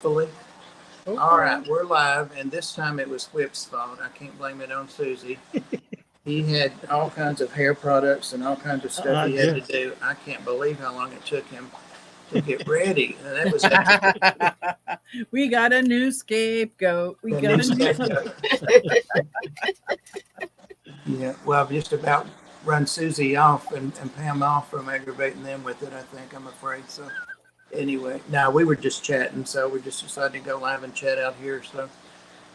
Fully. Okay. All right, we're live, and this time it was Whip's fault. I can't blame it on Susie. He had all kinds of hair products and all kinds of stuff he had to do. I can't believe how long it took him to get ready. And that was We got a new scapegoat. We a got new a new scapegoat. Yeah, well, I've just about run Susie off and Pam off from aggravating them with it, I think, I'm afraid. So, anyway, no, we were just chatting, so we just decided to go live and chat out here. So,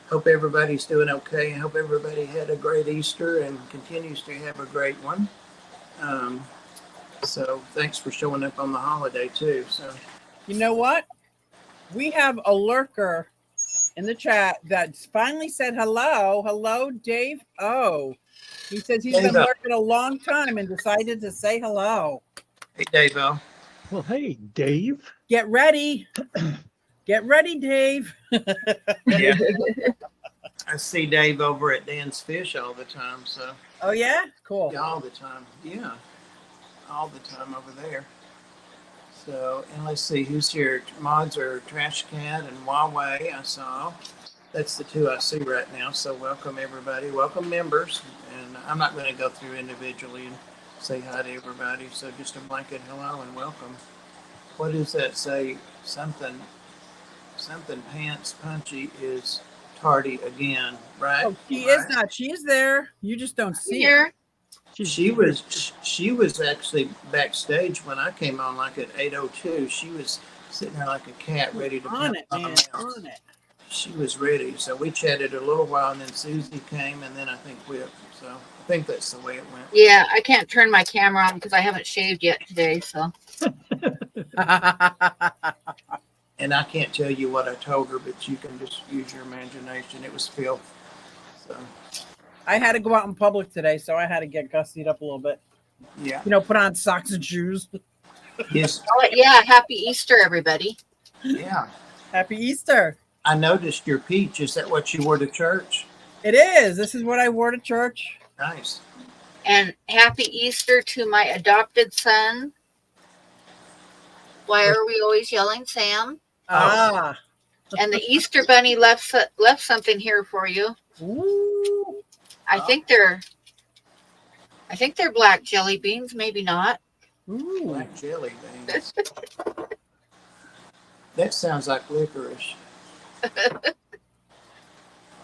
hope everybody's doing okay. I hope everybody had a great Easter and continues to have a great one. So thanks for showing up on the holiday too. So You know what? We have a lurker in the chat that finally said hello. Hello, Dave O. He says he's been lurking a long time and decided to say hello. Hey, Dave O. Well, hey, Dave. Get ready. Get ready, Dave. Yeah. I see Dave over at Dan's Fish all the time. So. Oh yeah, cool. Yeah, all the time. Yeah, all the time over there. So, and let's see who's here. Mods are Trash Cat and Huawei. I saw. That's the two I see right now. So welcome everybody. Welcome members. And I'm not going to go through individually and say hi to everybody. So just a blanket hello and welcome. What does that say? Something pants punchy is tardy again, right? Oh, she is not. She is there. You just don't see her. She was actually backstage when I came on, like at 8:02. She was sitting there like a cat, ready to on it, man. On it. She was ready. So we chatted a little while, and then Susie came, and then I think Whip. So I think that's the way it went. Yeah, I can't turn my camera on because I haven't shaved yet today. So. And I can't tell you what I told her, but you can just use your imagination. It was filth. So I had to go out in public today, so I had to get gussied up a little bit. Yeah. You know, put on socks and shoes. Yes. Oh, yeah. Happy Easter, everybody. Yeah. Happy Easter. I noticed your peach. Is that what you wore to church? It is. This is what I wore to church. Nice. And happy Easter to my adopted son. Why are we always yelling, Sam? Ah. And the Easter Bunny left something here for you. Ooh. I think they're black jelly beans, maybe not. Ooh. Black jelly beans. That sounds like licorice.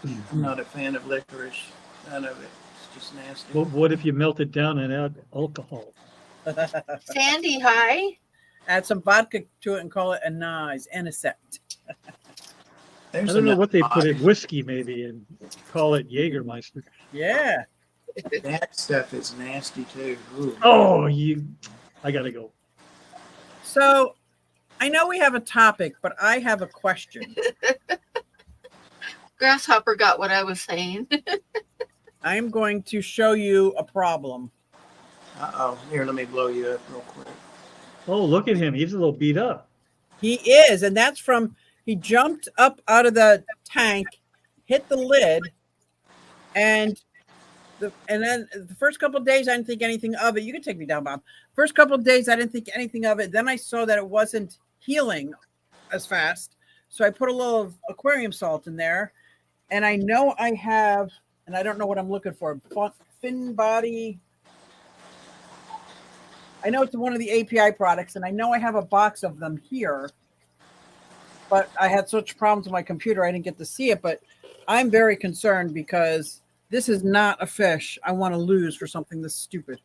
I'm not a fan of licorice. None of it. It's just nasty. Well, what if you melt it down and add alcohol? Sandy, hi. Add some vodka to it and call it anisette. I don't know what they put in whiskey, maybe, and call it Jägermeister. Yeah. That stuff is nasty too. Ooh. Oh, I gotta go. So I know we have a topic, but I have a question. Grasshopper got what I was saying. I'm going to show you a problem. Uh-oh. Here, let me blow you up real quick. Oh, look at him. He's a little beat up. He is, and that's from he jumped up out of the tank, hit the lid, and then the first couple of days I didn't think anything of it. You can take me down, Bob. First couple of days I didn't think anything of it. Then I saw that it wasn't healing as fast, so I put a little aquarium salt in there, and I know I have, and I don't know what I'm looking for. Fin body. I know it's one of the API products, and I know I have a box of them here, but I had such problems with my computer, I didn't get to see it. But I'm very concerned because this is not a fish I want to lose for something this stupid.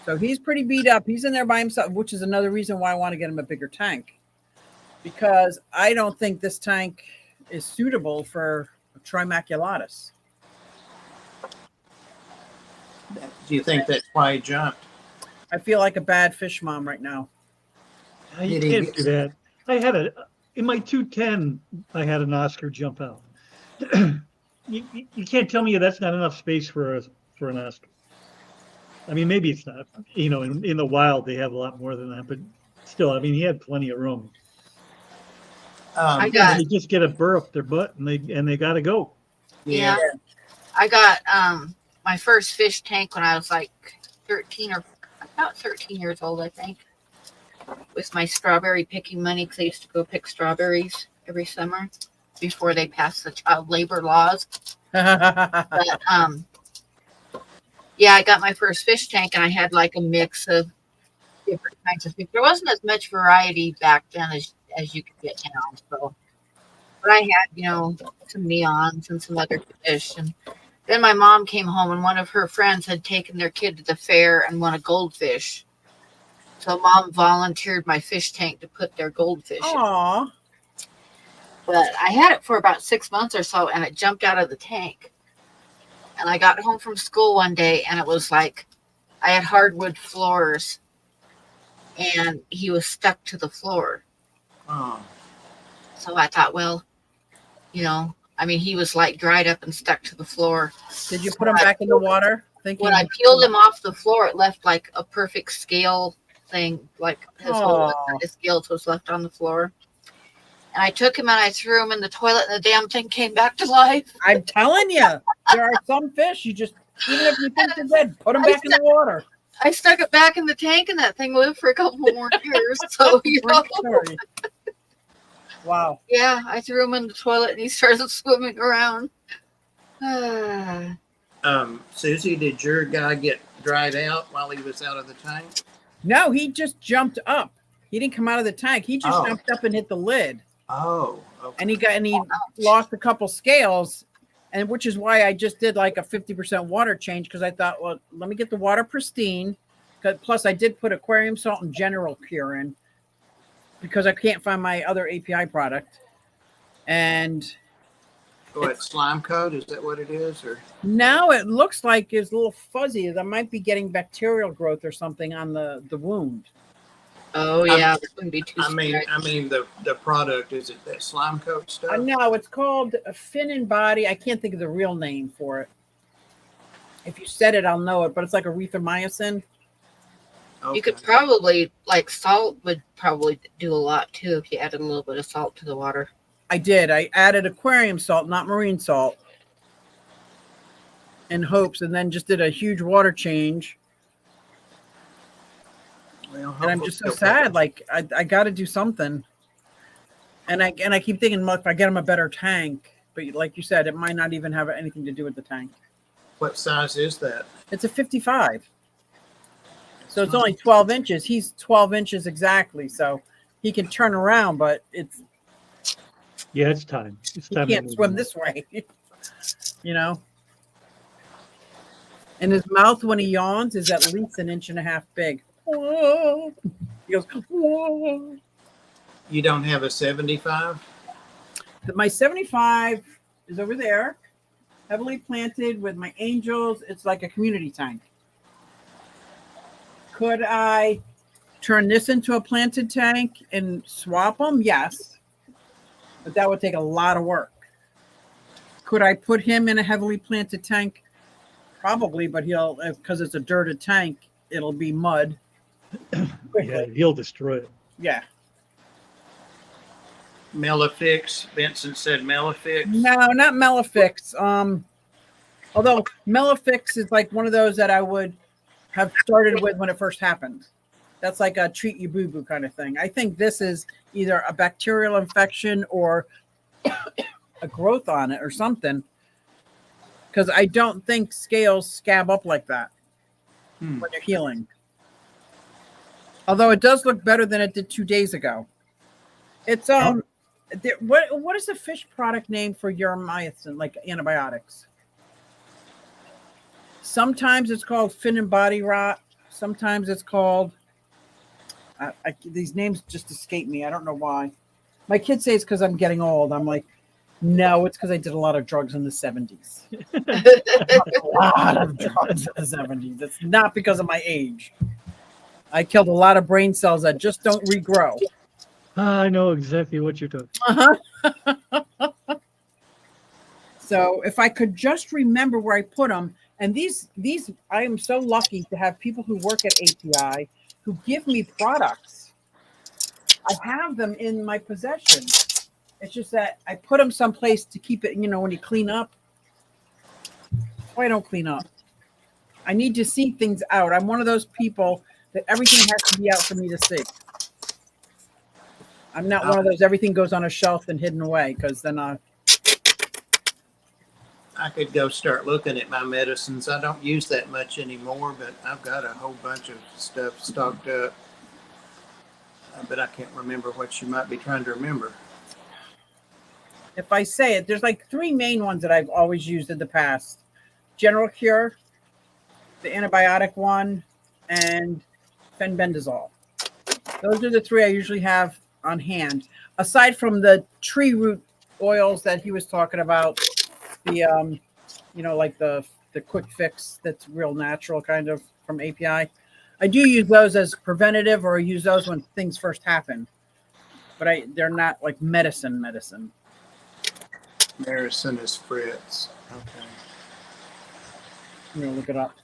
So he's pretty beat up. He's in there by himself, which is another reason why I want to get him a bigger tank, because I don't think this tank is suitable for Trimaculatus. Do you think that's why he jumped? I feel like a bad fish mom right now. You can't do that. I had in my 210, I had an Oscar jump out. You can't tell me that's not enough space for an Oscar. I mean, maybe it's not. You know, in the wild they have a lot more than that, but still, I mean, he had plenty of room. They just get a burr up their butt and they got to go. Yeah. I got my first fish tank when I was like 13 years old, I think. with my strawberry picking money because I used to go pick strawberries every summer before they passed the child labor laws. But yeah, I got my first fish tank and I had like a mix of different kinds of fish. There wasn't as much variety back then as you could get now. So, but I had, some neons and some other fish. And then my mom came home and one of her friends had taken their kid to the fair and won a goldfish. So mom volunteered my fish tank to put their goldfish in. Aw. But I had it for about 6 months or so and it jumped out of the tank. And I got home from school one day and it was like I had hardwood floors and he was stuck to the floor. Oh. So I thought, well, he was like dried up and stuck to the floor. Did you put him back in the water? When I peeled him off the floor, it left like a perfect scale thing, like his whole scales was left on the floor. And I took him and I threw him in the toilet and the damn thing came back to life. I'm telling you, there are some fish you just, even if you think they're dead, put them back in the water. I stuck it back in the tank and that thing lived for a couple more years. So, Wow. Yeah, I threw him in the toilet and he started swimming around. Susie, did your guy get dried out while he was out of the tank? No, he just jumped up. He didn't come out of the tank. He just jumped up and hit the lid. Oh, okay. And he lost a couple scales, and which is why I just did like a 50% water change, because I thought, well, let me get the water pristine. Plus, I did put aquarium salt and general cure in because I can't find my other API product. And What, slime coat? Is that what it is? Or now it looks like it's a little fuzzy. I might be getting bacterial growth or something on the wound. Oh yeah, this wouldn't be too. I mean the product, is it that slime coat stuff? No, it's called Fin and Body. I can't think of the real name for it. If you said it, I'll know it, but it's like erythromycin. Okay. You could probably, like, salt would probably do a lot too if you added a little bit of salt to the water. I did. I added aquarium salt, not marine salt, in hopes, and then just did a huge water change. Well, And I'm just so sad. Like I got to do something. And I keep thinking, look, if I get him a better tank, but like you said, it might not even have anything to do with the tank. What size is that? It's a 55. So it's only 12 inches. He's 12 inches exactly. So he can turn around, but it's. Yeah, it's time. It's time. He can't swim this way, And his mouth, when he yawns, is at least 1.5 inches big. Whoa. He goes, whoa. You don't have a 75? My 75 is over there, heavily planted with my angels. It's like a community tank. Could I turn this into a planted tank and swap them? Yes. But that would take a lot of work. Could I put him in a heavily planted tank? Probably, but because it's a dirted tank, it'll be mud. Yeah, he'll destroy it. Yeah. Melifix. Vincent said Melifix. No, not Melifix. Although Melifix is like one of those that I would have started with when it first happened. That's like a treat you boo-boo kind of thing. I think this is either a bacterial infection or a growth on it or something. Because I don't think scales scab up like that when they're healing. Although it does look better than it did 2 days ago. It's what is the fish product name for uromycin, like antibiotics? Sometimes it's called fin and body rot. Sometimes it's called. These names just escape me. I don't know why. My kids say it's because I'm getting old. I'm like, no, it's because I did a lot of drugs in the 70s. A lot of drugs in the 70s. It's not because of my age. I killed a lot of brain cells that just don't regrow. I know exactly what you're talking. So if I could just remember where I put them, and these, I am so lucky to have people who work at API who give me products. I have them in my possession. It's just that I put them someplace to keep it, when you clean up. Why don't clean up? I need to see things out. I'm one of those people that everything has to be out for me to see. I'm not one of those everything goes on a shelf and hidden away, because then I could go start looking at my medicines. I don't use that much anymore, but I've got a whole bunch of stuff stocked up. But I can't remember what you might be trying to remember. if I say it, there's like 3 main ones that I've always used in the past: General Cure, the antibiotic one, and fenbendazole. Those are the 3 I usually have on hand. Aside from the tree root oils that he was talking about, the like the quick fix that's real natural kind of from API. I do use those as preventative, or I use those when things first happen. But they're not like medicine. Maricin is Fritz. Okay. I'm gonna look it up.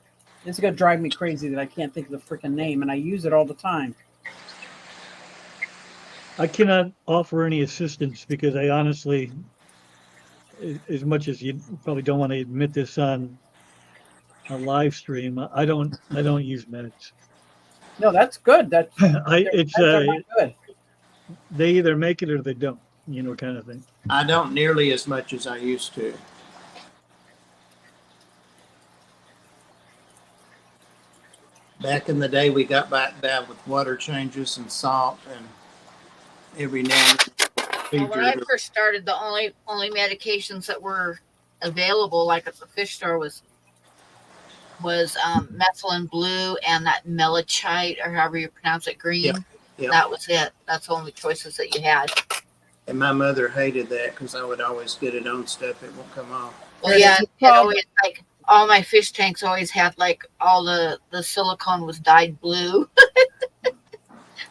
It's gonna drive me crazy that I can't think of the freaking name, and I use it all the time. I cannot offer any assistance because I honestly, as much as you probably don't want to admit this on a live stream, I don't use meds. No, that's good. That's It's good. they either make it or they don't, kind of thing. I don't nearly as much as I used to. Back in the day, we got back down with water changes and salt, and every now and Well, when I then. first started, the only medications that were available, like at the fish store, was methylene blue and that melachite, or however you pronounce it, green. Yep. That was it. That's the only choices that you had. And my mother hated that because I would always get it on stuff. It won't come off. Well, yeah, it always, like all my fish tanks always had like all the silicone was dyed blue.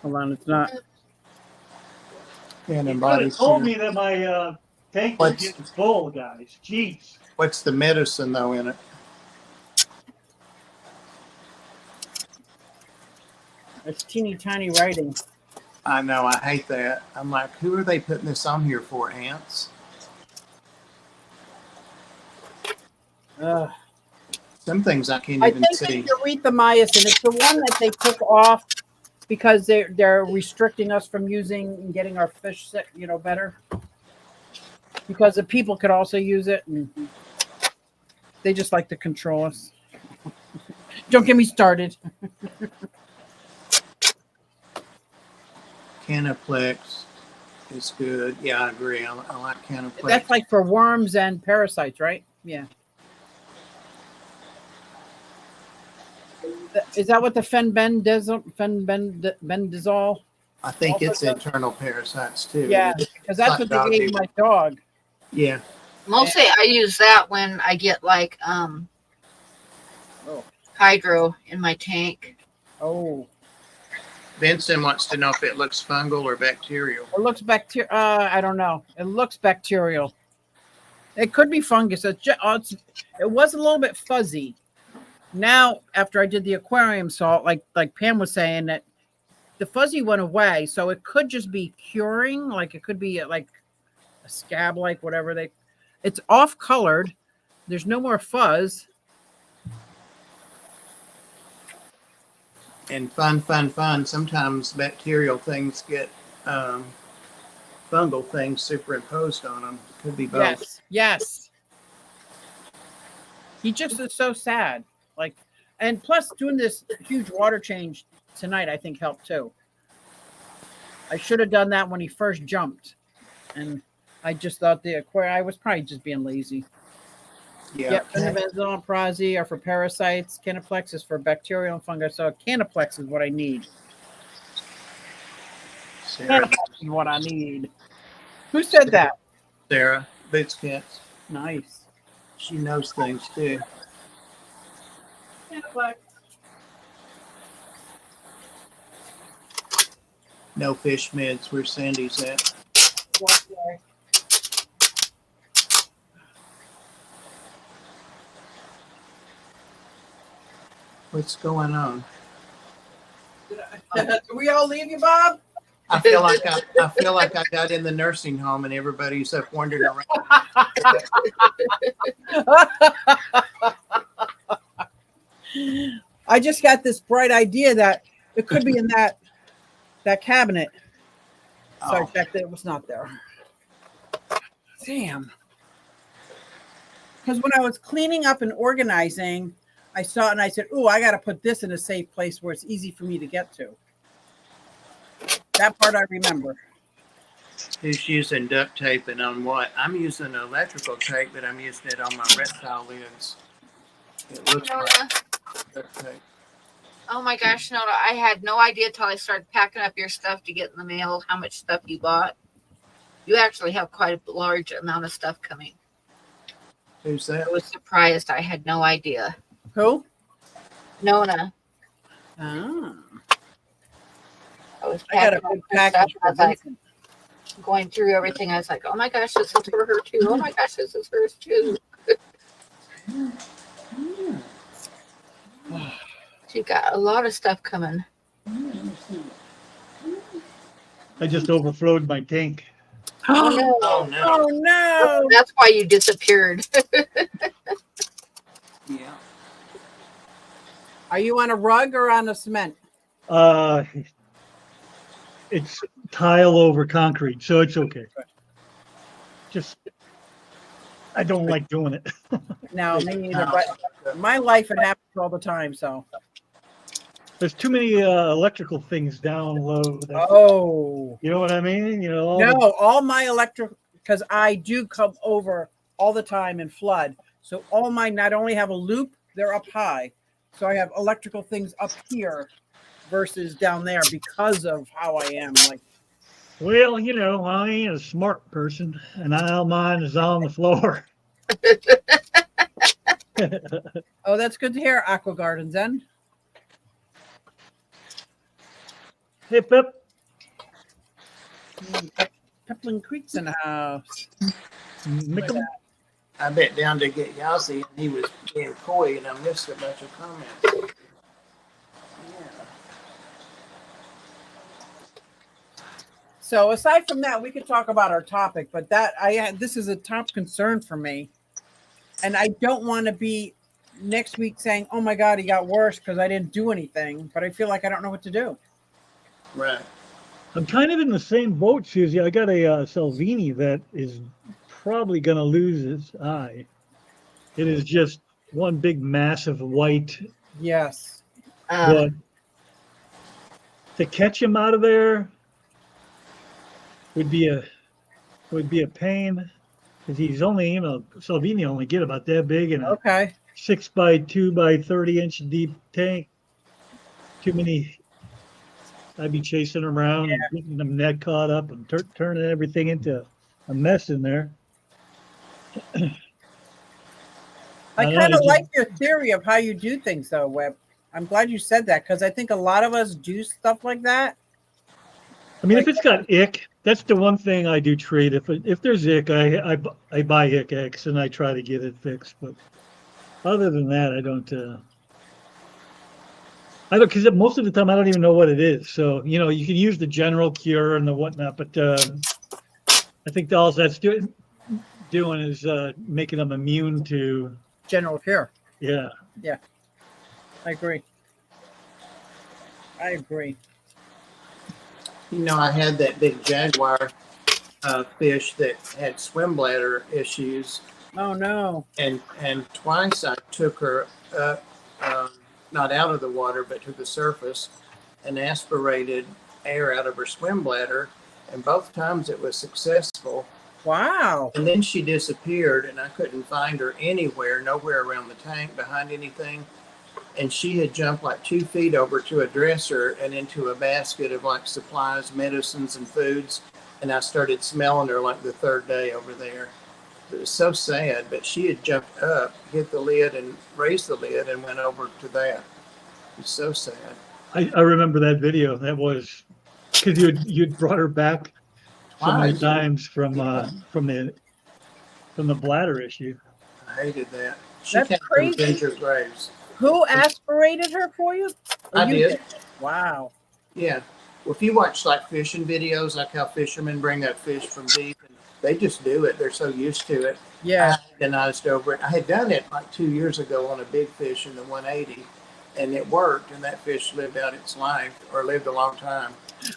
Hold on, it's not. And You in could body have told serum. me that my tank was getting full, guys. Jeez. What's the medicine though in it? It's teeny tiny writing. I know, I hate that. I'm like, who are they putting this on here for, ants? Ugh. Some things I can't I even think see. it's erythromycin. It's the one that they took off because they're restricting us from using and getting our fish sick, better. Because the people could also use it, and they just like to control us. Don't get me started. Canaplex is good. Yeah, I agree. I like Canaplex. That's like for worms and parasites, right? Yeah. Is that what the fenbendazole? I think also it's does? internal parasites too. Yeah, because that's like what dog they gave people. my dog. Yeah. Mostly, I use that when I get like hydro in my tank. Oh, Benson wants to know if it looks fungal or bacterial. it looks bacterial. I don't know. It looks bacterial. It could be fungus. It was a little bit fuzzy. Now, after I did the aquarium salt, like Pam was saying, that the fuzzy went away, so it could just be curing. Like it could be like a scab, like whatever it's off colored. There's no more fuzz. And fun. Sometimes bacterial things get fungal things superimposed on them. Could be both. Yes. He just is so sad. Like, and plus doing this huge water change tonight, I think helped too. I should have done that when he first jumped, and I just thought the aquarium. I was probably just being lazy. Yeah. Fenbendazole and Prazi are for parasites. Canaplex is for bacterial and fungus. So Canaplex is what I need. Sarah. Canaplex is what I need. Who said that? Sarah. Boots Cats. Nice. She knows things too. Canaplex. No fish meds. Where Sandy's at. What's going on? Did we all leave you, Bob? I feel like I got in the nursing home and everybody's up wandering around. I just got this bright idea that it could be in that cabinet. So I Oh, checked it. It was not there. Damn. Because when I was cleaning up and organizing, I saw it and I said, "Ooh, I got to put this in a safe place where it's easy for me to get to." That part I remember. who's using duct tape and on what? I'm using electrical tape, but I'm using it on my reptile lids. It looks like Nona, duct tape. oh my gosh, Nona, I had no idea till I started packing up your stuff to get in the mail how much stuff you bought. You actually have quite a large amount of stuff coming. Who's that? I was surprised. I had no idea. Who? Nona, Oh. I was I got packing a up big her stuff. package I for was like Vincent. going through everything. I was like, oh my gosh, this is for her too. Oh my gosh, this is hers too. She got a lot of stuff coming. I just overflowed my tank. Oh no. Oh no. Oh no. That's why you disappeared. Yeah. Are you on a rug or on a cement? It's tile over concrete, so it's okay. Just, I don't like doing it. No, me neither. But my life, it happens all the time. So. There's too many electrical things down low. Oh. You know what I mean? You know, No, all my electric, because I do come over all the time and flood. So all mine not only have a loop, they're up high. So I have electrical things up here versus down there because of how I am. Like, well, you know, I ain't a smart person, and all mine is on the floor. oh, that's good to hear, Aqua Gardens then. Hip hip. Pepplin Creek's in the house. Mickle. I bet down to get Yazzie and he was being coy and I missed a bunch of comments. Yeah. So aside from that, we could talk about our topic, but this is a top concern for me. And I don't want to be next week saying, oh my God, he got worse because I didn't do anything, but I feel like I don't know what to do. Right. I'm kind of in the same boat, Susie. I got a Salvini that is probably going to lose its eye. It is just one big massive white. Yes. But to catch him out of there would be a pain because he's only, you know, Salvini only get about that big in a Okay. 6 by 2 by 30-inch deep tank. Too many. I'd be chasing around and getting them net caught up and turning everything into a mess in there. I kind of like your theory of how you do things, though, Webb. I'm glad you said that because I think a lot of us do stuff like that. I mean, if it's got ick, that's the one thing I do treat. If there's ick, I buy ick X and I try to get it fixed. But other than that, I don't, because most of the time I don't even know what it is. So, you know, you can use the general cure and the whatnot, but I think all that's doing is making them immune to general cure. Yeah. Yeah. I agree. You know, I had that big jaguar fish that had swim bladder issues. Oh no. And twice I took her up, not out of the water, but to the surface and aspirated air out of her swim bladder. And both times it was successful. Wow. And then she disappeared and I couldn't find her anywhere, nowhere around the tank, behind anything. And she had jumped like 2 feet over to a dresser and into a basket of like supplies, medicines, and foods. And I started smelling her like the 3rd day over there. It was so sad, but she had jumped up, hit the lid and raised the lid and went over to that. It was so sad. I remember that video. That was because you'd brought her back so many times from the bladder issue. I hated that. She That's came crazy. from Ginger Graves. Who aspirated her for you? I did. Wow. Yeah. Well, if you watch like fishing videos, like how fishermen bring up fish from deep, and they just do it. They're so used to it. Yeah. I agonized over it. I had done it like 2 years ago on a big fish in the 180, and it worked, and that fish lived out its life, or lived a long time.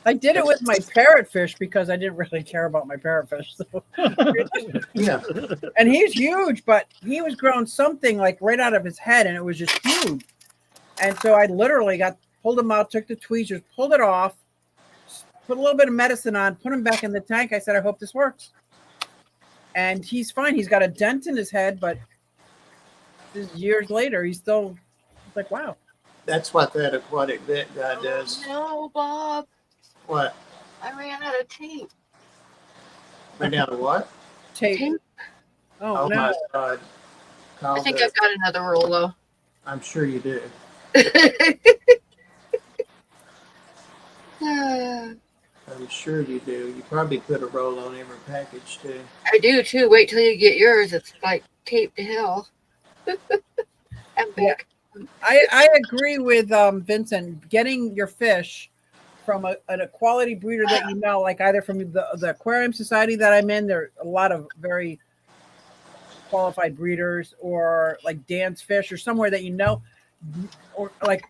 I did it with my parrotfish because I didn't really care about my parrotfish. So. Yeah. And he's huge, but he was growing something like right out of his head, and it was just huge. And so I literally pulled him out, took the tweezers, pulled it off, put a little bit of medicine on, put him back in the tank. I said, I hope this works. And he's fine. He's got a dent in his head, but years later, he's like, wow. That's what that aquatic vet guy does. No, Bob. What? I ran out of tape. Ran down to what? Tape. Oh, Oh no. my God. I think I've got another roll though. I'm sure you do. I'm sure you do. You probably put a roll on every package too. I do too. Wait till you get yours. It's like taped to hell. And big. I agree with Vincent. Getting your fish from a quality breeder that you know, like either from the aquarium society that I'm in, there are a lot of very qualified breeders, or like Dan's Fish or somewhere that you know, or like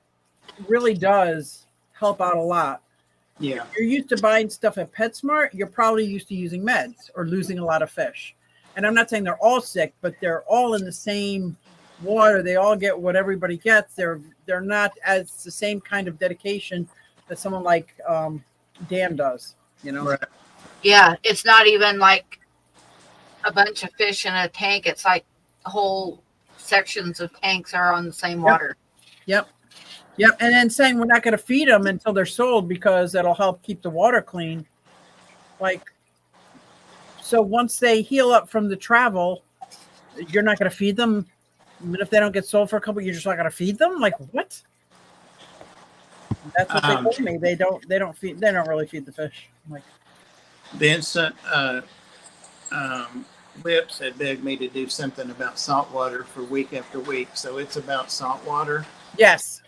really does help out a lot. Yeah. If you're used to buying stuff at PetSmart, you're probably used to using meds or losing a lot of fish. And I'm not saying they're all sick, but they're all in the same water. They all get what everybody gets. They're not as the same kind of dedication that someone like Dan does, you know? Right. Yeah, it's not even like a bunch of fish in a tank. It's like whole sections of tanks are on the same water. Yep. And then saying we're not going to feed them until they're sold because that'll help keep the water clean. Like, so once they heal up from the travel, you're not going to feed them. But if they don't get sold for a couple, you're just not going to feed them. Like, what? That's what they told me. They don't really feed the fish. I'm like, Vincent Lips had begged me to do something about saltwater for week after week. So it's about saltwater. yes.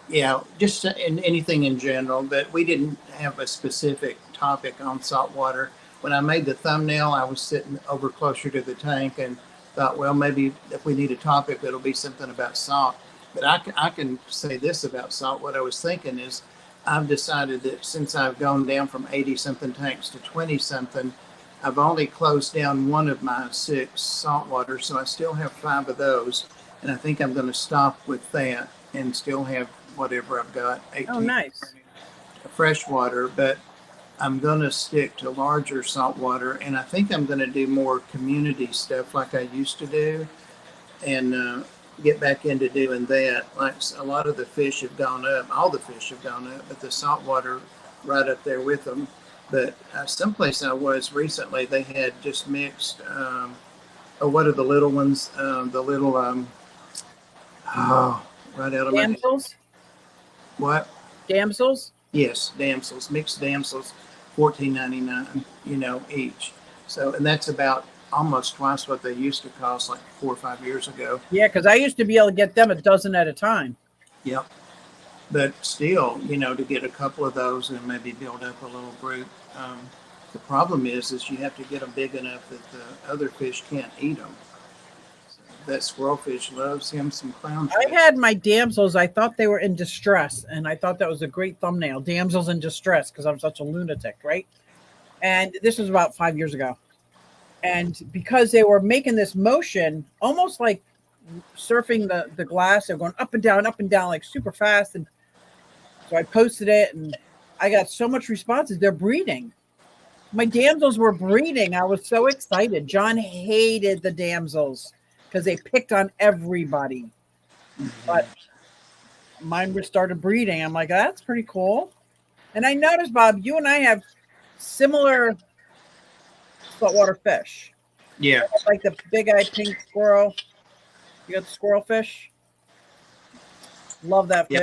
Yeah, just in anything in general, but we didn't have a specific topic on saltwater. When I made the thumbnail, I was sitting over closer to the tank and thought, well, maybe if we need a topic, it'll be something about salt. But I can say this about salt. What I was thinking is I've decided that since I've gone down from 80-something tanks to 20-something, I've only closed down one of my 6 saltwater, so I still have 5 of those. And I think I'm going to stop with that and still have whatever I've got, 18 Oh, nice. freshwater, but I'm going to stick to larger saltwater. And I think I'm going to do more community stuff like I used to do and get back into doing that. Like a lot of the fish have gone up, all the fish have gone up, but the saltwater right up there with them. But someplace I was recently, they had just mixed, what are the little ones? The little, right out of my head. Damsels? What? Damsels? Yes, damsels, mixed damsels, $14.99, each. So, and that's about almost twice what they used to cost like 4 or 5 years ago. Yeah, because I used to be able to get them a dozen at a time. Yep. But still, to get a couple of those and maybe build up a little group. The problem is you have to get them big enough that the other fish can't eat them. That squirrelfish loves him some clownfish. I had my damsels. I thought they were in distress, and I thought that was a great thumbnail. Damsels in distress, because I'm such a lunatic, right? And this was about 5 years ago. And because they were making this motion, almost like surfing the glass, they're going up and down, like super fast. And so I posted it, and I got so much responses. They're breeding. My damsels were breeding. I was so excited. John hated the damsels because they picked on everybody. But mine started breeding. I'm like, that's pretty cool. And I noticed, Bob, you and I have similar saltwater fish. Yeah. Like the big-eyed pink squirrel. You got the squirrel fish. Love that fish.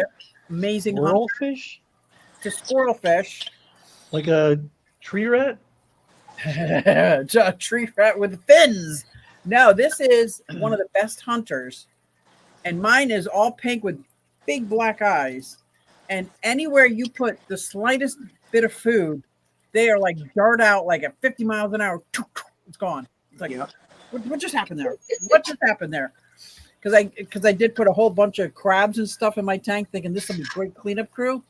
Amazing Squirrel hunter. fish? It's a squirrel fish. Like a tree rat? A tree rat with fins. No, this is one of the best hunters. And mine is all pink with big black eyes. And anywhere you put the slightest bit of food, they are like dart out like at 50 miles an hour. It's gone. It's like, what just happened there? What just happened there? because I did put a whole bunch of crabs and stuff in my tank, thinking this will be great cleanup crew.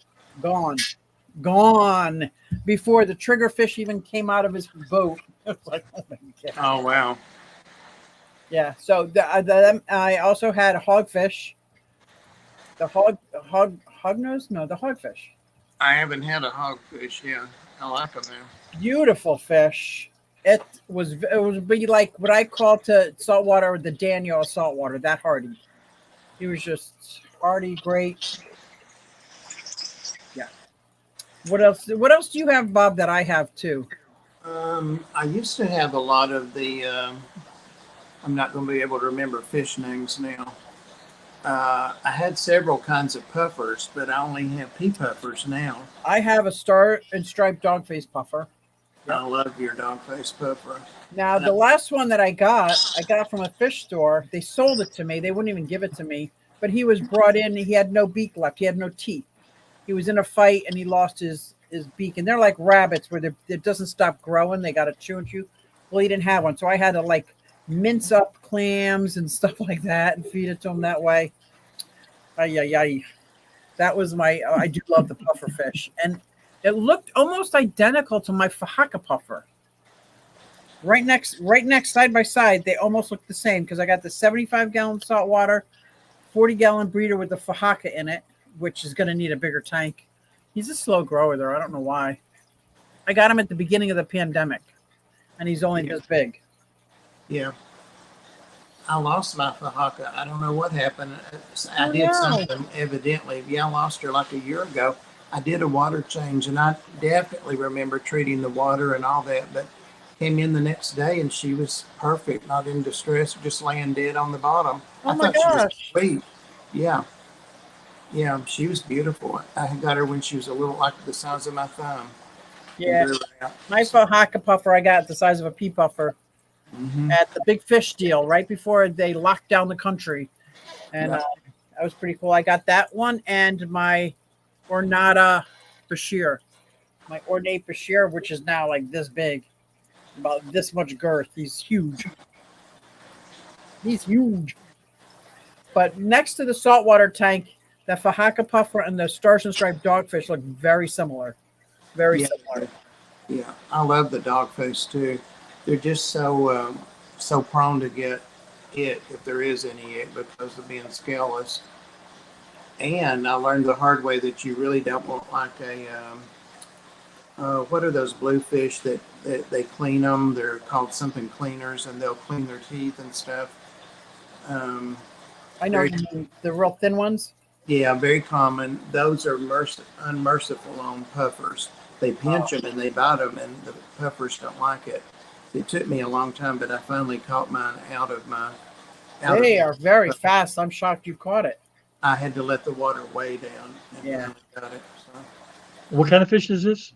Gone before the triggerfish even came out of his boat. It's like, oh my God. Oh wow. Yeah. So I also had a hogfish. The hognose? No, the hogfish. I haven't had a hogfish. Yeah, I like them now. Beautiful fish. It would be like what I call to saltwater the Daniel saltwater, that hardy. He was just hardy, great. Yeah. What else? What else do you have, Bob, that I have too? I used to have a lot of the. I'm not going to be able to remember fish names now. I had several kinds of puffers, but I only have pea puffers now. I have a star and striped dogface puffer. Yep. I love your dogface puffer. Now, the last one that I got from a fish store. They sold it to me. They wouldn't even give it to me. But he was brought in. He had no beak left. He had no teeth. He was in a fight and he lost his beak. And they're like rabbits where it doesn't stop growing. They got to chew and chew. Well, he didn't have one. So I had to like mince up clams and stuff like that and feed it to him that way. Ay. That was I do love the puffer fish. And it looked almost identical to my Fahaka puffer. Right next, side by side, they almost look the same because I got the 75-gallon saltwater, 40-gallon breeder with the Fahaka in it, which is going to need a bigger tank. He's a slow grower there. I don't know why. I got him at the beginning of the pandemic, and he's only this big. Yeah. I lost my Fahaka. I don't know what happened. I did something evidently. Yeah, I lost her like a year ago. I did a water change, and I definitely remember treating the water and all that, but came in the next day and she was perfect, not in distress, just laying dead on the bottom. Oh my I thought gosh. she was sweet. Yeah. Yeah, she was beautiful. I got her when she was a little like the size of my thumb. Yeah. My Fahaka puffer I got the size of a pea puffer at the big fish deal right before they locked down the country. And that was pretty cool. I got that one and my Ornata Bashir. My ornate Bashir, which is now like this big. About this much girth. He's huge. But next to the saltwater tank, the Fahaka puffer and the stars and striped dogfish look very similar. Very similar. Yeah, I love the dogfish too. They're just so prone to get it, if there is any it, because of being scaleless. And I learned the hard way that you really don't want like a what are those bluefish that they clean them? They're called something cleaners, and they'll clean their teeth and stuff. I know the real thin ones. Yeah, very common. Those are unmerciful on puffers. They pinch them and they bite them, and the puffers don't like it. It took me a long time, but I finally caught mine out of my. They are very fast. I'm shocked you caught it. I had to let the water way down. And finally got it. So. What kind of fish is this?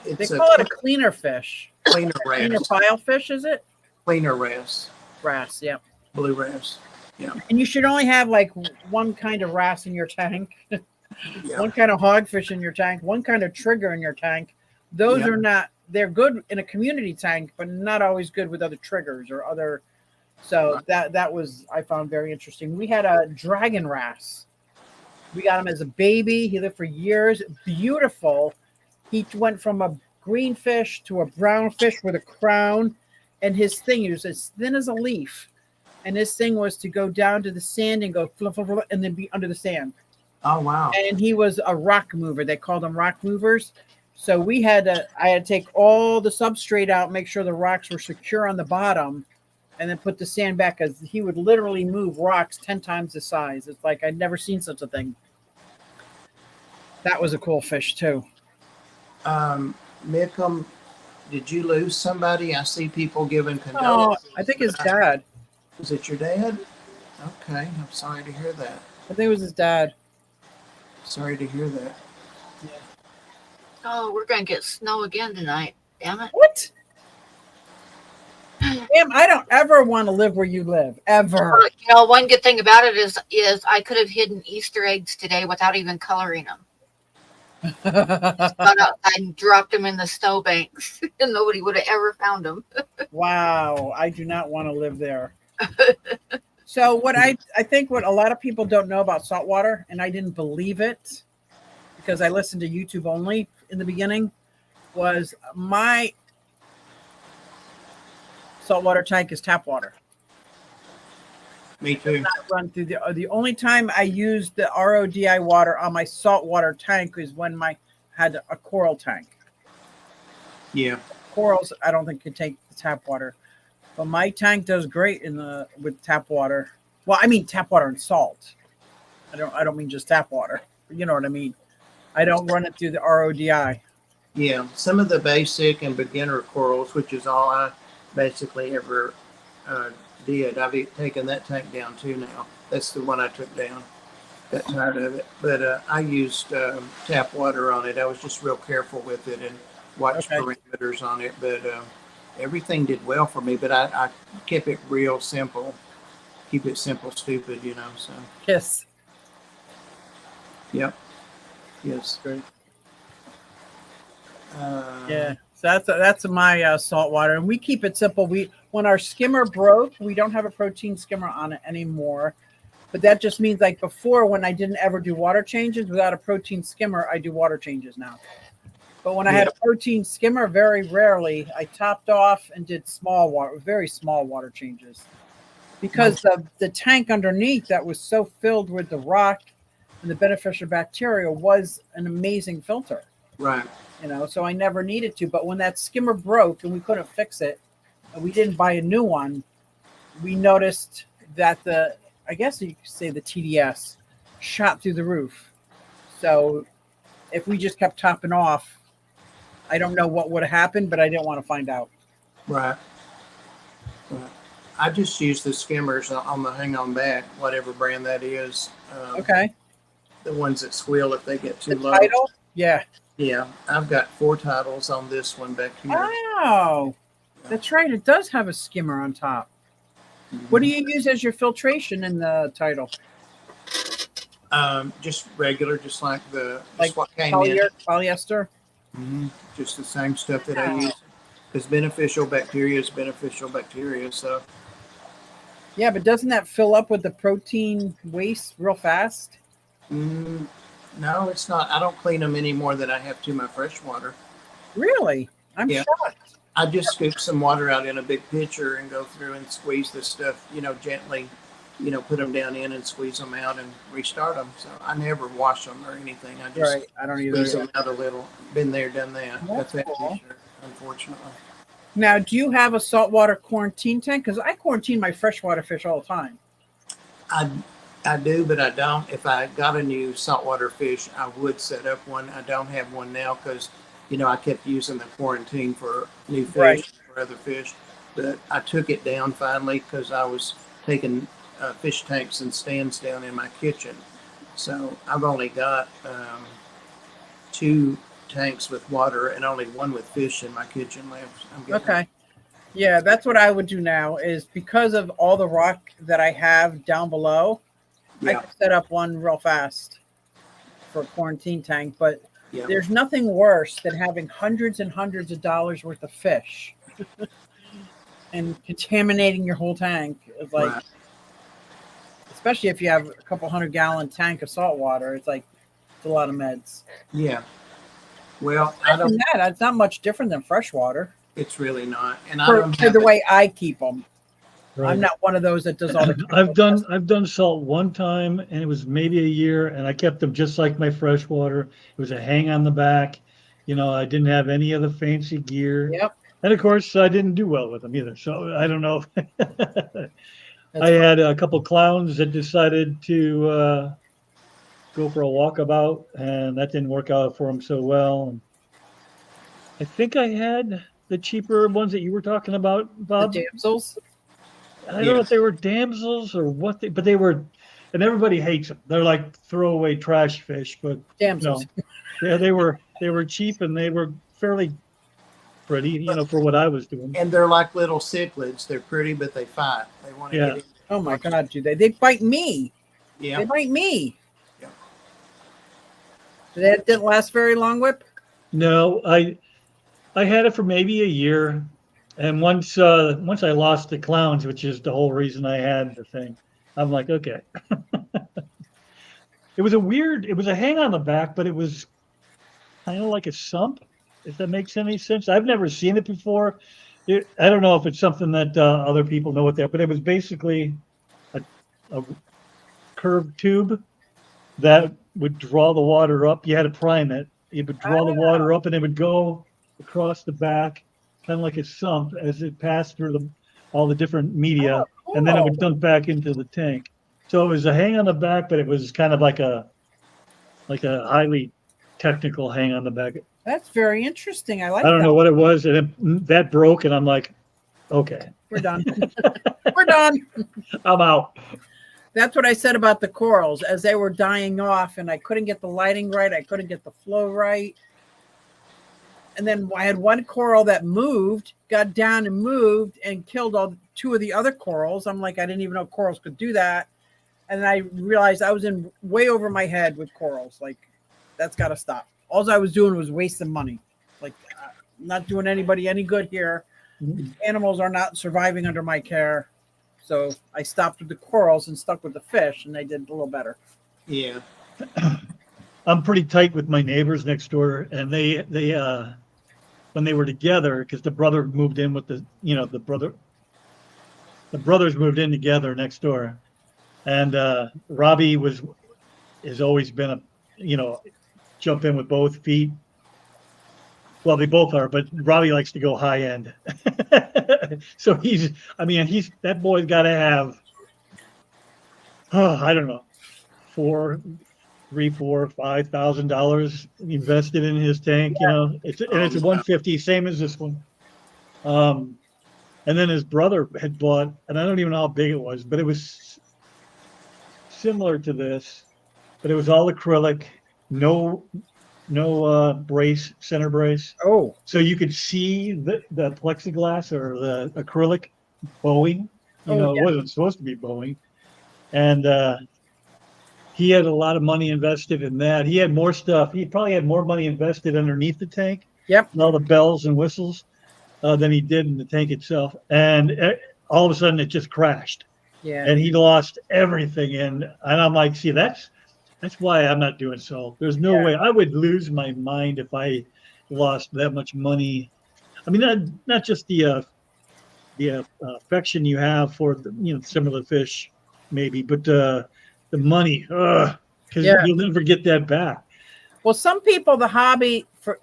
They call it a cleaner fish. Cleaner wrasse. Cleaner file fish, is it? Cleaner wrasse. Wrasse, yeah. Blue wrasse. Yeah. And you should only have like one kind of wrasse in your tank, one kind of hogfish in your tank, one kind of trigger in your tank. Those are not, they're good in a community tank, but not always good with other triggers or other. So that was, I found very interesting. We had a dragon wrasse. We got him as a baby. He lived for years. Beautiful. He went from a green fish to a brown fish with a crown. And his thing, he was as thin as a leaf. And his thing was to go down to the sand and go fluff, fluff, fluff, and then be under the sand. Oh, wow. And he was a rock mover. They called them rock movers. So I had to take all the substrate out, make sure the rocks were secure on the bottom, and then put the sand back, because he would literally move rocks 10 times the size. It's like I'd never seen such a thing. That was a cool fish, too. Mickham, did you lose somebody? I see people giving condolences. Oh, I think his dad. Was it your dad? Okay, I'm sorry to hear that. I think it was his dad. Sorry to hear that. Yeah. Oh, we're going to get snow again tonight. Damn it. What? Damn, I don't ever want to live where you live, ever. You know, one good thing about it is I could have hidden Easter eggs today without even coloring them. Gone outside and dropped them in the snowbanks, and nobody would have ever found them. Wow, I do not want to live there. So what I think what a lot of people don't know about saltwater, and I didn't believe it because I listened to YouTube only in the beginning, was my saltwater tank is tap water. Me too. Not run through the only time I used the RODI water on my saltwater tank is when I had a coral tank. Yeah. Corals I don't think can take the tap water, but my tank does great with tap water. Well, I mean tap water and salt. I don't mean just tap water. You know what I mean. I don't run it through the RODI. Yeah. Some of the basic and beginner corals, which is all I basically ever did. I've taken that tank down too now. That's the one I took down. Got tired of it. But I used tap water on it. I was just real careful with it and watched parameters on it. But everything did well for me. But I kept it real simple. Keep it simple, stupid, you know. So. Kiss. Yep. Yes. Great. Yeah. So that's my salt water, and we keep it simple. When our skimmer broke, we don't have a protein skimmer on it anymore. But that just means like before, when I didn't ever do water changes without a protein skimmer, I do water changes now. But when I had a protein skimmer, very rarely I topped off and did very small water changes, because the tank underneath that was so filled with the rock and the beneficial bacteria was an amazing filter. Right. You know, so I never needed to. But when that skimmer broke and we couldn't fix it, and we didn't buy a new one, we noticed that I guess you could say the TDS shot through the roof. So if we just kept topping off, I don't know what would have happened, but I didn't want to find out. Right. I just use the skimmers on the hang on back, whatever brand that is. Okay. The ones that squeal if they get too low. Title? Yeah. Yeah. I've got 4 titles on this one back here. Oh, that's right. It does have a skimmer on top. Mm-hmm. What do you use as your filtration in the title? Just regular, just like what came polyester? Mm-hmm. Just the same stuff that I use. Because beneficial bacteria is beneficial bacteria. So. Yeah, but doesn't that fill up with the protein waste real fast? No, it's not. I don't clean them any more than I have to my fresh water. Really? I'm shocked. I just scoop some water out in a big pitcher and go through and squeeze the stuff, gently, put them down in and squeeze them out and restart them. So I never wash them or anything. I just I don't either. squeeze them out a little. Been there, done that. That's that cool. pitcher, unfortunately. Now, do you have a saltwater quarantine tank? Because I quarantine my freshwater fish all the time. I do, but I don't. If I got a new saltwater fish, I would set up one. I don't have one now because, I kept using the quarantine for new fish, for other fish. But I took it down finally because I was taking fish tanks and stands down in my kitchen. So I've only got 2 tanks with water and only 1 with fish in my kitchen left. Okay. Yeah, that's what I would do now is because of all the rock that I have down below, I could set up one real fast for a quarantine tank. But there's nothing worse than having hundreds and hundreds of dollars worth of fish and contaminating your whole tank. It's like, especially if you have a couple 100-gallon tank of salt water, it's a lot of meds. Yeah. Well, it's not much different than fresh water. It's really not. And for the way I keep them. Right. I'm not one of those that does all the. I've done salt one time, and it was maybe a year, and I kept them just like my fresh water. It was a hang on the back. I didn't have any of the fancy gear. Yep. And of course, I didn't do well with them either. So I don't know. I had a couple clowns that decided to go for a walkabout, and that didn't work out for them so well. And I think I had the cheaper ones that you were talking about, Bob. The damsels. I don't know if they were damsels or what, but they were, and everybody hates them. They're like throwaway trash fish, but damsels. Yeah, they were cheap and they were fairly pretty, for what I was doing. And they're like little cichlids. They're pretty, but they fight. They want to get in. Oh my God, do they? They bite me. Yeah. They bite me. Yeah. That didn't last very long, Whip? No, I had it for maybe a year. And once I lost the clowns, which is the whole reason I had the thing, I'm like, okay. It was a hang on the back, but it was kind of like a sump, if that makes any sense. I've never seen it before. I don't know if it's something that other people know what that, but it was basically a curved tube that would draw the water up. You had to prime it. It would draw the water up and it would go across the back, kind of like a sump as it passed through all the different media, and then it would dump back into the tank. So it was a hang on the back, but it was kind of like a highly technical hang on the back. That's very interesting. I don't know what it was, and that broke, and I'm like, okay, we're done. We're done. I'm out. That's what I said about the corals as they were dying off, and I couldn't get the lighting right. I couldn't get the flow right. And then I had one coral that moved, got down and moved and killed two of the other corals. I'm like, I didn't even know corals could do that. And then I realized I was in way over my head with corals. Like, that's got to stop. All I was doing was wasting money. Like, not doing anybody any good here. Animals are not surviving under my care. So I stopped with the corals and stuck with the fish, and they did a little better. Yeah. I'm pretty tight with my neighbors next door, and they when they were together, because the brother moved in with the brothers moved in together next door, and Robbie has always been a jump in with both feet. Well, they both are, but Robbie likes to go high end. So that boy's got to have, I don't know, $5,000 invested in his tank. It's a 150, same as this one. And then his brother had bought, and I don't even know how big it was, but it was similar to this, but it was all acrylic, no center brace. Oh, so you could see the plexiglass or the acrylic bowing. It wasn't supposed to be bowing, and he had a lot of money invested in that. He had more stuff. He probably had more money invested underneath the tank. Yep. And all the bells and whistles than he did in the tank itself. And all of a sudden, it just crashed. Yeah. And he lost everything. And I'm like, see, that's why I'm not doing salt. There's no way I would lose my mind if I lost that much money. I mean, not just the affection you have for some of the fish, maybe, but the money, because you'll never get that back. Well, some people, the hobby for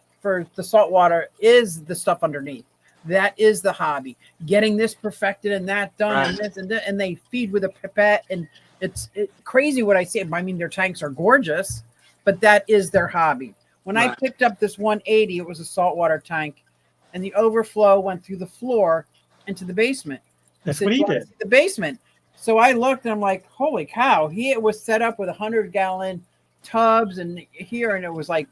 the saltwater is the stuff underneath. That is the hobby, getting this perfected and that done, right. And this and that, and they feed with a pipette, and it's crazy what I see. I mean, their tanks are gorgeous, but that is their hobby. When I picked up this 180, it was a saltwater tank, and the overflow went through the floor into the basement. That's what he did. The basement. So I looked and I'm like, holy cow! It was set up with 100-gallon tubs and here, and it was like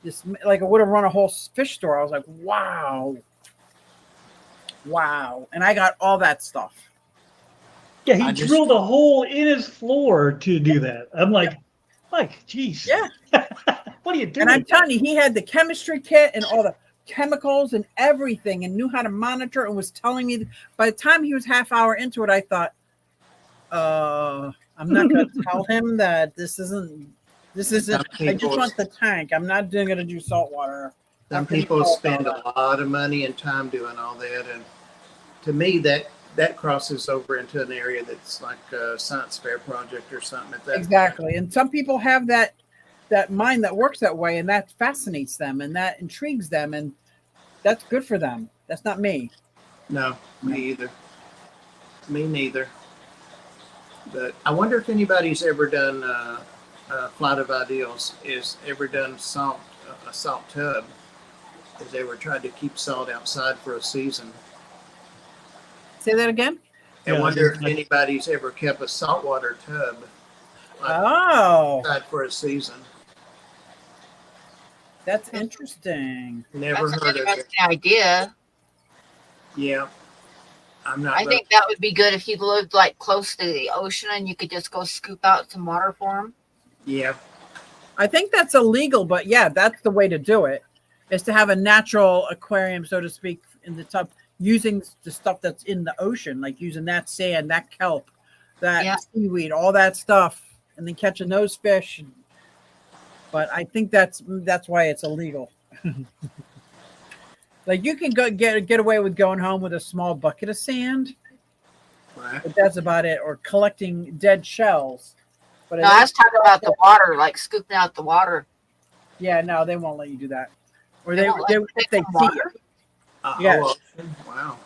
this, like it would have run a whole fish store. I was like, wow. And I got all that stuff. Yeah, he drilled a hole in his floor to do that. I'm like, geez. Yeah. What are you doing? And I'm telling you, he had the chemistry kit and all the chemicals and everything and knew how to monitor and was telling me. By the time he was half hour into it, I thought, I'm not going to tell him that this isn't, I just want the tank. I'm not going to do saltwater. Some people spend a lot of money and time doing all that. And to me, that crosses over into an area that's like a science fair project or something like that. Exactly. And some people have that mind that works that way, and that fascinates them and that intrigues them, and that's good for them. That's not me. No, me either. Me neither. But I wonder if anybody's ever done Flight of Ideals is ever done a salt tub. Has ever tried to keep salt outside for a season. Say that again? I wonder if anybody's ever kept a saltwater tub outside for a season. That's interesting. Never heard of it. Idea. Yeah. I think that would be good if you lived like close to the ocean and you could just go scoop out some water for them. Yeah. I think that's illegal, but yeah, that's the way to do it. Is to have a natural aquarium, so to speak, in the tub, using the stuff that's in the ocean, like using that sand, that kelp, that Yeah. seaweed, all that stuff, and then catching those fish. But I think that's why it's illegal. Like you can go get away with going home with a small bucket of sand, Right. but that's about it. Or collecting dead shells. But No, I was talking about the water, like scooping out the water. yeah, no, they won't let you do that. Or They they, won't let they you if take they some see water? it. A whole Yes. ocean? Wow.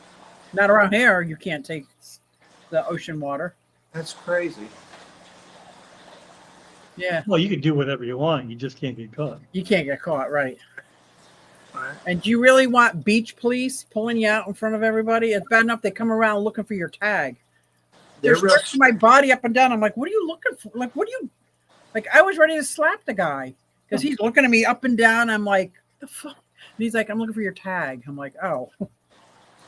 Not around here. You can't take the ocean water. That's crazy. Yeah, Well, you can do whatever you want. You just can't get caught. you can't get caught, right? Right. And do you really want beach police pulling you out in front of everybody? It's bad enough they come around looking for your tag. They're They're real. searching my body up and down. I'm like, what are you looking for? Like, what do you like? I was ready to slap the guy because he's looking at me up and down. I'm like, the fuck? And he's like, I'm looking for your tag. I'm like, oh,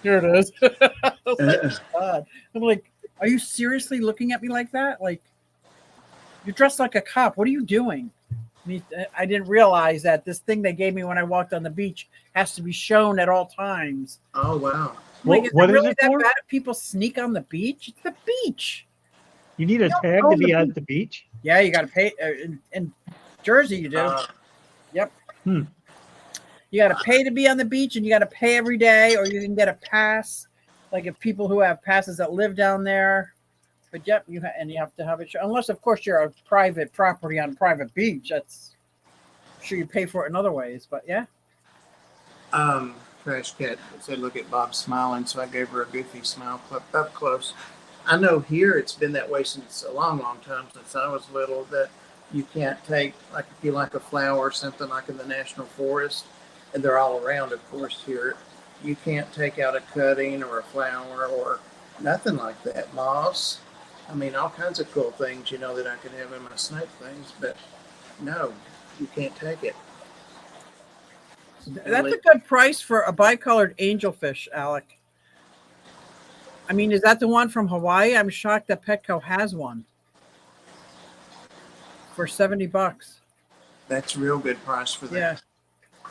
here it is. I was like, God. I'm like, are you seriously looking at me like that? Like, you're dressed like a cop. What are you doing? I didn't realize that this thing they gave me when I walked on the beach has to be shown at all times. Oh wow. I'm like, is What it is really it that for? bad if people sneak on the beach? It's the beach. You need a tag own to the be at the beach? Yeah, you got to pay. In Jersey, you do. Yep. Hmm. You got to pay to be on the beach, and you got to pay every day, or you can get a pass. Like if people who have passes that live down there. But yep, you have to have it. Unless, of course, you're a private property on a private beach. That's I'm sure you pay for it in other ways. But yeah. Trash cat said, "Look at Bob smiling," so I gave her a goofy smile up close. I know here it's been that way since a long, long time since I was little. That you can't take, like if you like a flower or something like in the national forest, and they're all around, of course. Here, you can't take out a cutting or a flower or nothing like that. Moss. I mean, all kinds of cool things, that I could have in my snake things, but no, you can't take it. That's a good price for a bicolored angelfish, Alec. I mean, is that the one from Hawaii? I'm shocked that Petco has one for $70. That's a real good price for that. Yeah.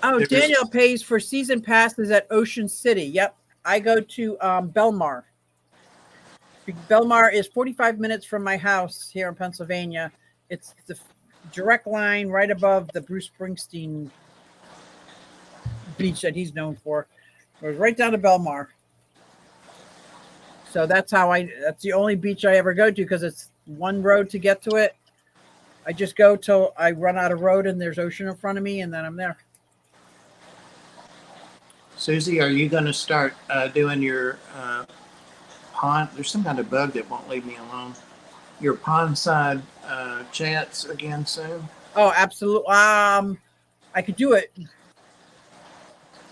Oh, There's- Daniel pays for season passes at Ocean City. Yep. I go to Belmar. Belmar is 45 minutes from my house here in Pennsylvania. It's the direct line right above the Bruce Springsteen beach that he's known for. It was right down to Belmar. So that's the only beach I ever go to because it's one road to get to it. I just go till I run out of road and there's ocean in front of me and then I'm there. Susie, are you going to start doing your pond? There's some kind of bug that won't leave me alone. Your pond side chats again soon? Oh, absolutely. I could do it.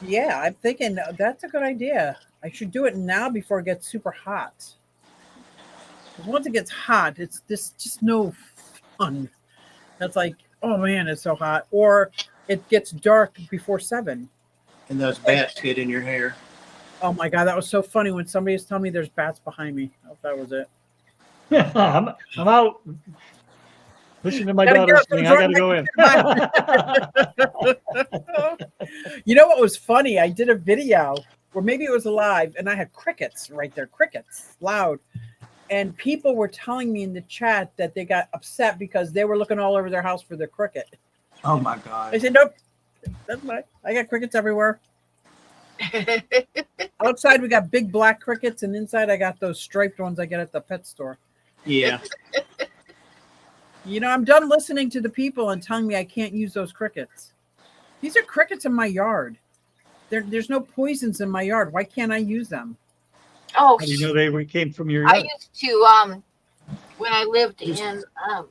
Yeah, I'm thinking that's a good idea. I should do it now before it gets super hot. Because once it gets hot, it's just no fun. That's like, oh man, it's so hot. Or it gets dark before 7. And those bats get in your hair. Oh my God, that was so funny when somebody was telling me there's bats behind me. I hope that was it. I'm out. Listen to my Gotta daughter go. saying, I gotta go in. You know what was funny? I did a video, or maybe it was live, and I had crickets right there, crickets, loud. And people were telling me in the chat that they got upset because they were looking all over their house for the cricket. Oh my I God. said, nope, that's fine. I got crickets everywhere. Outside, we got big black crickets, and inside, I got those striped ones I get at the pet store. Yeah. I'm done listening to the people and telling me I can't use those crickets. These are crickets in my yard. There's no poisons in my yard. Why can't I use them? Oh, How do you know they came from your I yard? used to when I lived in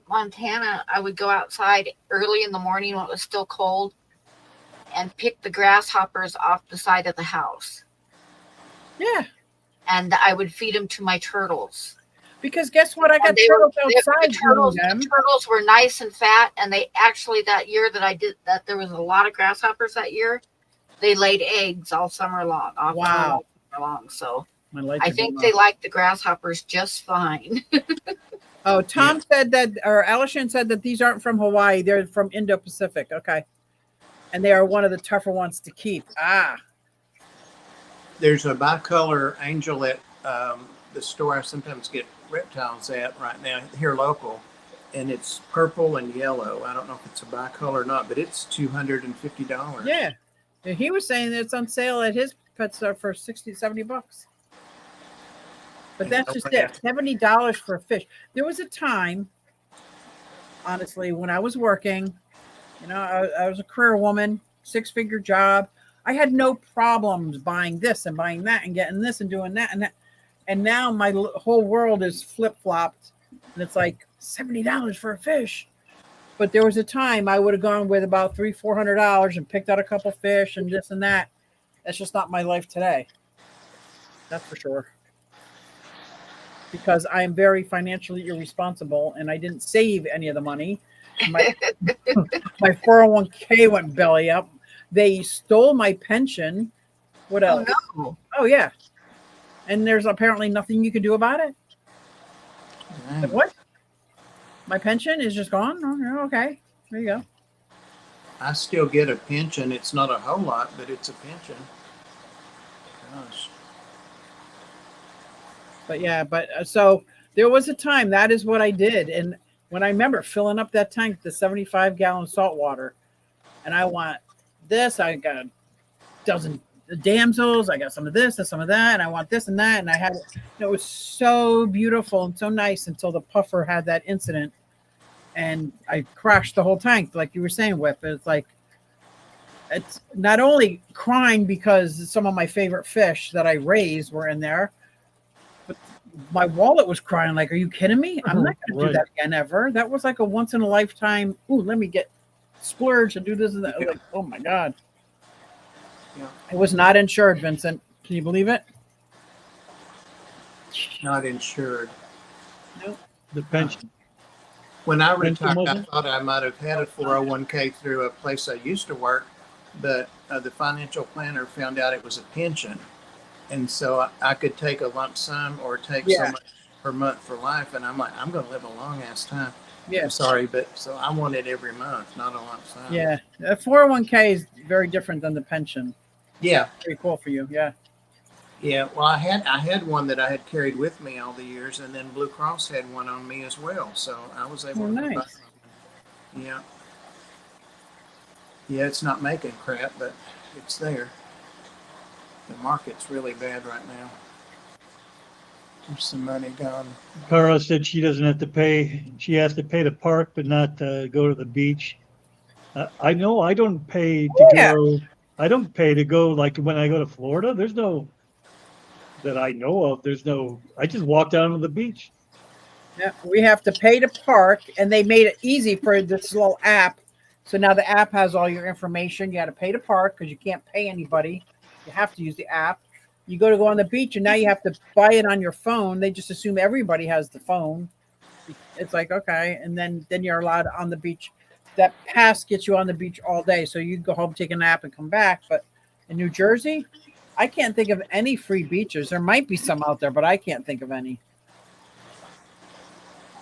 Montana, I would go outside early in the morning when it was still cold and pick the grasshoppers off the side of the house. Yeah, And I would feed them to my turtles. because guess what? I got And they were- turtles outside the turtles, eating them. the turtles were nice and fat, and they actually that year that I did that, there was a lot of grasshoppers that year. They laid eggs all summer long. Wow. So My lights I are think going they off. like the grasshoppers just fine. Oh, Tom said that, or Alishan said that these aren't from Hawaii. They're from Indo-Pacific. Okay. And they are one of the tougher ones to keep. Ah. There's a bicolor angel the store I sometimes get reptiles at right now here local, and it's purple and yellow. I don't know if it's a bicolor or not, but it's $250. Yeah. And he was saying that it's on sale at his pet store for 60, $70. But that's just it. $70 for a fish. There was a time, honestly, when I was working, I was a career woman, 6-figure job. I had no problems buying this and buying that and getting this and doing that and that. And now my whole world is flip-flopped. And it's like $70 for a fish. But there was a time I would have gone with about $300-400 and picked out a couple fish and this and that. That's just not my life today. That's for sure. Because I am very financially irresponsible and I didn't save any of the money. My 401k went belly up. They stole my pension. What else? Oh, no. Oh yeah. And there's apparently nothing you can do about it. Like, what? My pension is just gone? Oh, okay. There you go. I still get a pension. It's not a whole lot, but it's a pension. Gosh. But yeah, so there was a time that is what I did. And when I remember filling up that tank, the 75-gallon salt water, and I want this, I got a dozen damsels, I got some of this and some of that, and I want this and that. And I had it was so beautiful and so nice until the puffer had that incident. And I crashed the whole tank, like you were saying, Whip. It's like, it's not only crying because some of my favorite fish that I raised were in there, but my wallet was crying. Like, are you kidding me? I'm not going to do that again ever. That was like a once in a lifetime. Ooh, let me get splurge and do this and that. Like, oh my God. Yeah. It was not insured, Vincent. Can you believe it? Not insured. Nope. The pension. When I retired, I thought I might have had a 401k through a place I used to work, but the financial planner found out it was a pension. And so I could take a lump sum or take so much per month for life. And I'm like, I'm going to live a long ass time. Yeah. I'm sorry, but so I want it every month, not a lump sum. Yeah. A 401k is very different than the pension. Yeah. Pretty cool for you. Yeah. Yeah. Well, I had one that I had carried with me all the years, and then Blue Cross had one on me as well. So I was able to buy one. Yeah. Yeah, it's not making crap, but it's there. The market's really bad right now. There's some money gone. Cara said she doesn't have to pay. She has to pay to park, but not to go to the beach. I know I don't pay to go. I don't pay to go, like when I go to Florida. There's no, that I know of. There's no, I just walk down to the beach. Yeah, we have to pay to park, and they made it easy for this little app. So now the app has all your information. You got to pay to park because you can't pay anybody. You have to use the app. You go on the beach, and now you have to buy it on your phone. They just assume everybody has the phone. It's like, okay, and then you're allowed on the beach. That pass gets you on the beach all day, so you can go home, take a nap, and come back. But in New Jersey, I can't think of any free beaches. There might be some out there, but I can't think of any.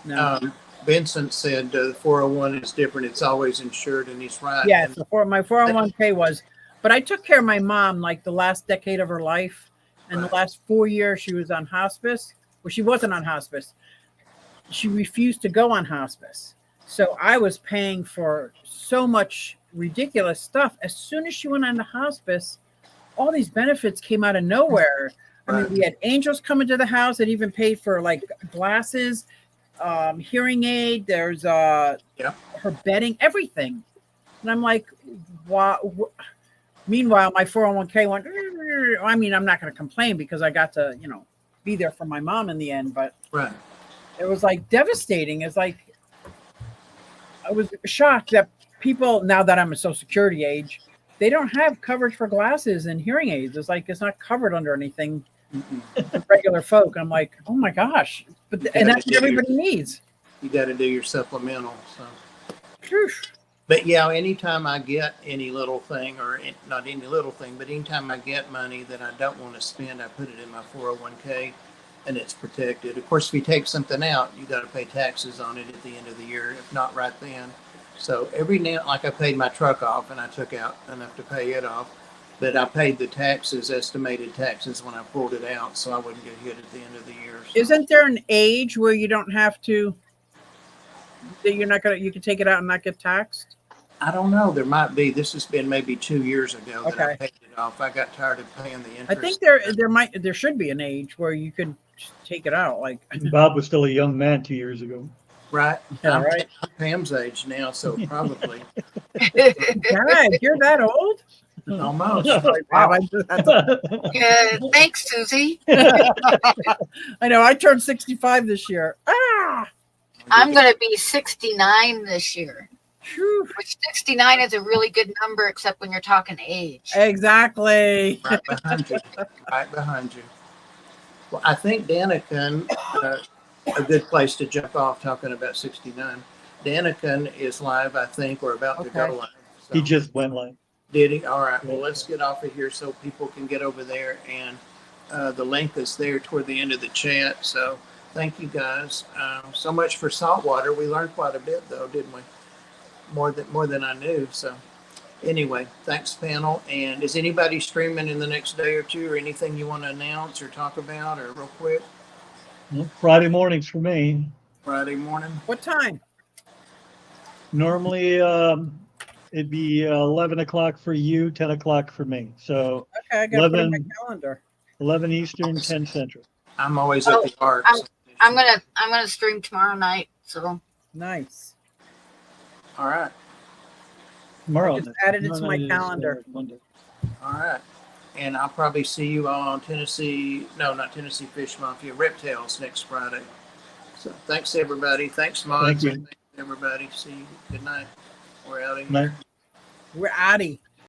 No. Vincent said the 401 is different. It's always insured, and he's right. Yeah, my 401k was, but I took care of my mom like the last decade of her life, and the last 4 years she was on hospice. Well, she wasn't on hospice. She refused to go on hospice. So I was paying for so much ridiculous stuff. As soon as she went on the hospice, all these benefits came out of nowhere. I mean, we had angels coming to the house that even paid for like glasses, hearing aid. There's her bedding, everything. And I'm like, wow. Meanwhile, my 401k went, I mean, I'm not going to complain because I got to, be there for my mom in the end, but it was like devastating. It's like, I was shocked that people, now that I'm a Social Security age, they don't have coverage for glasses and hearing aids. It's like, it's not covered under anything. Regular folk. I'm like, oh my gosh. And that's what everybody needs. You got to do your supplemental. So. But yeah, anytime I get any little thing, or not any little thing, but anytime I get money that I don't want to spend, I put it in my 401k and it's protected. Of course, if you take something out, you got to pay taxes on it at the end of the year, if not right then. So every now, like I paid my truck off and I took out enough to pay it off. But I paid the taxes, estimated taxes, when I pulled it out, so I wouldn't get hit at the end of the year. So. Isn't there an age where you don't have to, that you're not gonna, you can take it out and not get taxed? I don't know. There might be. This has been maybe 2 years ago that I Okay. paid it off. I got tired of paying the interest. I think there should be an age where you could just take it out. Like, Bob was still a young man 2 years ago. Right. Yeah, I'm, right. I'm Pam's age now, so probably God, you're that old? almost. Wow, Thanks, Susie. I know. I turned 65 this year. Ah, I'm going to be 69 this year, phew. which 69 is a really good number, except when you're talking age. Exactly. Right behind you. Right behind you. Well, I think Daniken, a good place to jump off talking about 69. Daniken is live, I think, or about to go Okay. live. So. He just went live. Did he? All right. Well, let's get off of here so people can get over there. And the link is there toward the end of the chat. So thank you guys so much for saltwater. We learned quite a bit, though, didn't we? More than I knew. So anyway, thanks, panel. And is anybody streaming in the next day or two, or anything you want to announce or talk about, or real quick? Friday mornings for me. Friday morning. What time? Normally, it'd be 11 o'clock for you, 10 o'clock for me. So Okay, I gotta put it in my 11. calendar. 11 Eastern, 10 Central. I'm always at the Arts. I'm gonna stream tomorrow night. So Nice. All right. Tomorrow. I just added it to my night is, calendar. Monday. All right. And I'll probably see you on not Tennessee Fish Mafia, Reptiles next Friday. So thanks, everybody. Thanks, Mods. Thank you. Thanks, everybody. See you. Good night. We're out of here. Night. We're Addie.